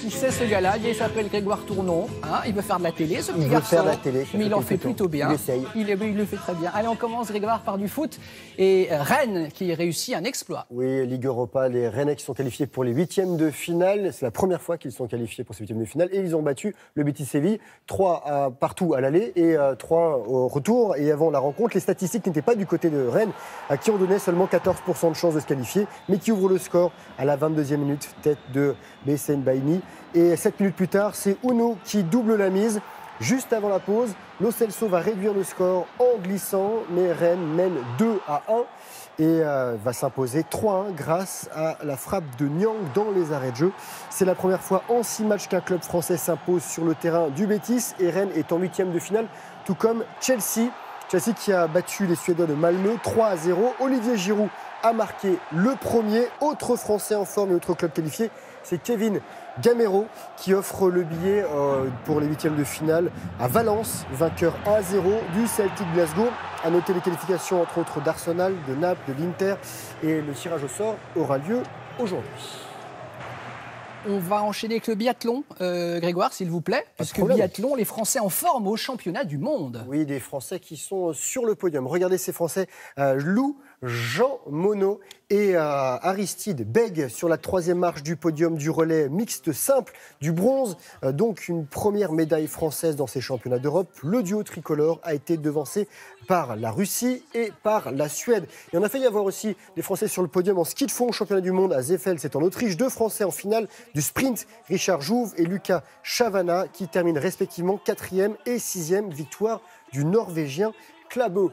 Qui c'est ce gars-là? Il s'appelle Grégoire Tournon. Hein, il veut faire de la télé, ce petit veut garçon. faire de la télé, mais il en fait plutôt bien. Il essaye. Il le fait très bien. Allez, on commence, Grégoire, par du foot. Et Rennes qui réussit un exploit. Oui, Ligue Europa, les Rennais qui sont qualifiés pour les huitièmes de finale. C'est la première fois qu'ils sont qualifiés pour ces huitièmes de finale. Et ils ont battu le Betis Séville, 3 partout à l'aller et 3 au retour. Et avant la rencontre, les statistiques n'étaient pas du côté de Rennes, à qui on donnait seulement 14% de chance de se qualifier, mais qui ouvre le score à la 22e minute, tête de Bessène Baini. Et 7 minutes plus tard, c'est Ounou qui double la mise. Juste avant la pause, Lo Celso va réduire le score en glissant, mais Rennes mène 2-1 et va s'imposer 3-1 grâce à la frappe de Niang dans les arrêts de jeu. C'est la première fois en 6 matchs qu'un club français s'impose sur le terrain du Betis et Rennes est en 8e de finale, tout comme Chelsea. Chelsea qui a battu les Suédois de Malmö 3-0. Olivier Giroud a marqué le premier. Autre Français en forme et autre club qualifié, c'est Kevin Gamero qui offre le billet pour les huitièmes de finale à Valence, vainqueur 1-0 du Celtic Glasgow. À noter les qualifications entre autres d'Arsenal, de Naples, de l'Inter et le tirage au sort aura lieu aujourd'hui. On va enchaîner avec le biathlon, Grégoire, s'il vous plaît. Parce que biathlon, les Français en forme au championnat du monde. Oui, des Français qui sont sur le podium. Regardez ces Français, Lou, Jean Monod et Aristide Bègue sur la 3e marche du podium du relais mixte simple du bronze. Donc une première médaille française dans ces championnats d'Europe. Le duo tricolore a été devancé par la Russie et par la Suède. Et on a failli avoir aussi des Français sur le podium en ski de fond au championnat du monde à Seefeld, c'est en Autriche. 2 Français en finale du sprint, Richard Jouve et Lucas Chavana, qui terminent respectivement 4e et 6e, victoire du Norvégien Klæbo.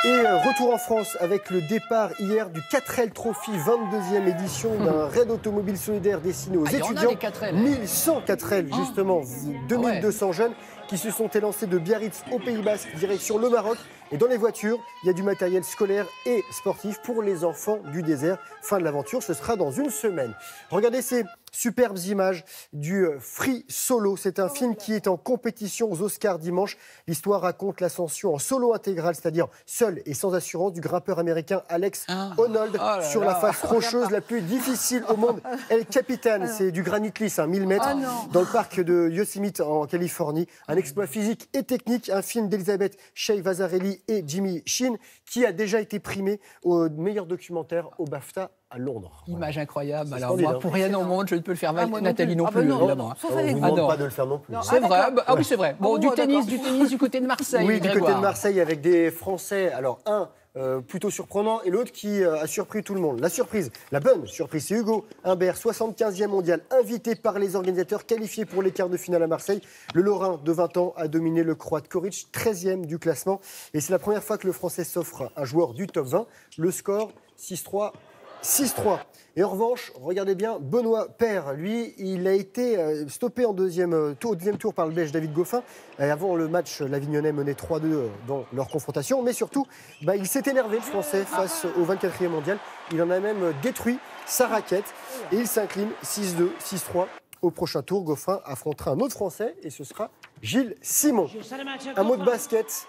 Et retour en France avec le départ hier du 4L Trophy, 22e édition d'un raid automobile solidaire destiné aux étudiants. 1100 4L, justement, 2200 jeunes qui se sont élancés de Biarritz au Pays Basque, direction le Maroc. Et dans les voitures, il y a du matériel scolaire et sportif pour les enfants du désert. Fin de l'aventure, ce sera dans une semaine. Regardez ces superbes images du Free Solo. C'est un film qui est en compétition aux Oscars dimanche. L'histoire raconte l'ascension en solo intégral, c'est-à-dire seul et sans assurance, du grimpeur américain Alex Honnold sur la face rocheuse la plus difficile au monde. El Capitan, c'est du granit lisse, 1000 mètres, dans le parc de Yosemite en Californie. Un exploit physique et technique, un film d'Elisabeth Shea Vazarelli et Jimmy Sheen, qui a déjà été primé au meilleur documentaire au BAFTA à Londres. Image incroyable. Alors moi, pour rien au monde, je ne peux le faire. Nathalie non plus, évidemment. On ne vous demande pas de le faire non plus. C'est vrai. Ah oui, c'est vrai. Bon, du tennis du côté de Marseille. Oui, du côté de Marseille, avec des Français. Alors, plutôt surprenant, et l'autre qui a surpris tout le monde. La surprise, la bonne surprise, c'est Hugo Humbert, 75e mondial, invité par les organisateurs, qualifié pour les quarts de finale à Marseille. Le Lorrain de 20 ans a dominé le Croate Koric, 13e du classement. Et c'est la première fois que le Français s'offre un joueur du top 20. Le score, 6-3. 6-3. Et en revanche, regardez bien, Benoît Paire, lui, il a été stoppé au deuxième tour par le Belge David Goffin. Et avant le match, l'Avignonnais menait 3-2 dans leur confrontation. Mais surtout, il s'est énervé, le Français, face au 24e mondial. Il en a même détruit sa raquette. Et il s'incline 6-2, 6-3. Au prochain tour, Goffin affrontera un autre Français et ce sera Gilles Simon. Un mot de basket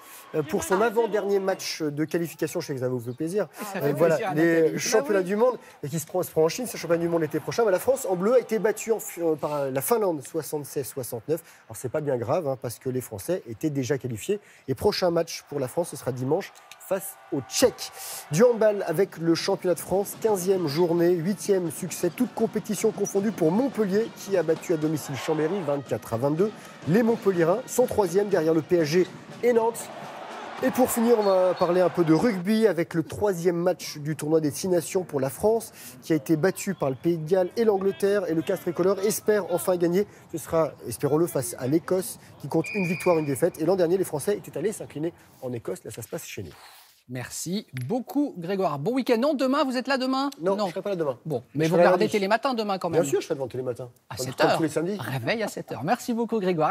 pour son avant-dernier match de qualification. Je sais que ça vous fait plaisir. Voilà, les championnats du monde et qui se prend en Chine. Ce championnat du monde l'été prochain. Mais la France en bleu a été battue par la Finlande 76-69. Alors c'est pas bien grave parce que les Français étaient déjà qualifiés. Et prochain match pour la France, ce sera dimanche face aux Tchèques. Du handball avec le championnat de France, 15e journée, 8e succès, toute compétition confondue pour Montpellier qui a battu à domicile Chambéry 24-22. Les Montpelliérains sont 3e derrière le PSG et Nantes. Et pour finir, on va parler un peu de rugby avec le 3e match du tournoi des 6 nations pour la France qui a été battu par le Pays de Galles et l'Angleterre. Et le CAS tricolore espère enfin gagner. Ce sera, espérons-le, face à l'Écosse qui compte une victoire, une défaite. Et l'an dernier, les Français étaient allés s'incliner en Écosse. Là, ça se passe chez nous. Merci beaucoup, Grégoire. Bon week-end. Non, demain, vous êtes là demain? Non, je ne serai pas là demain. Bon, mais vous regardez Télématin demain quand même. Bien sûr, je serai devant Télématin. À 7h. Tous les samedis. Réveil à 7h. Merci beaucoup, Grégoire.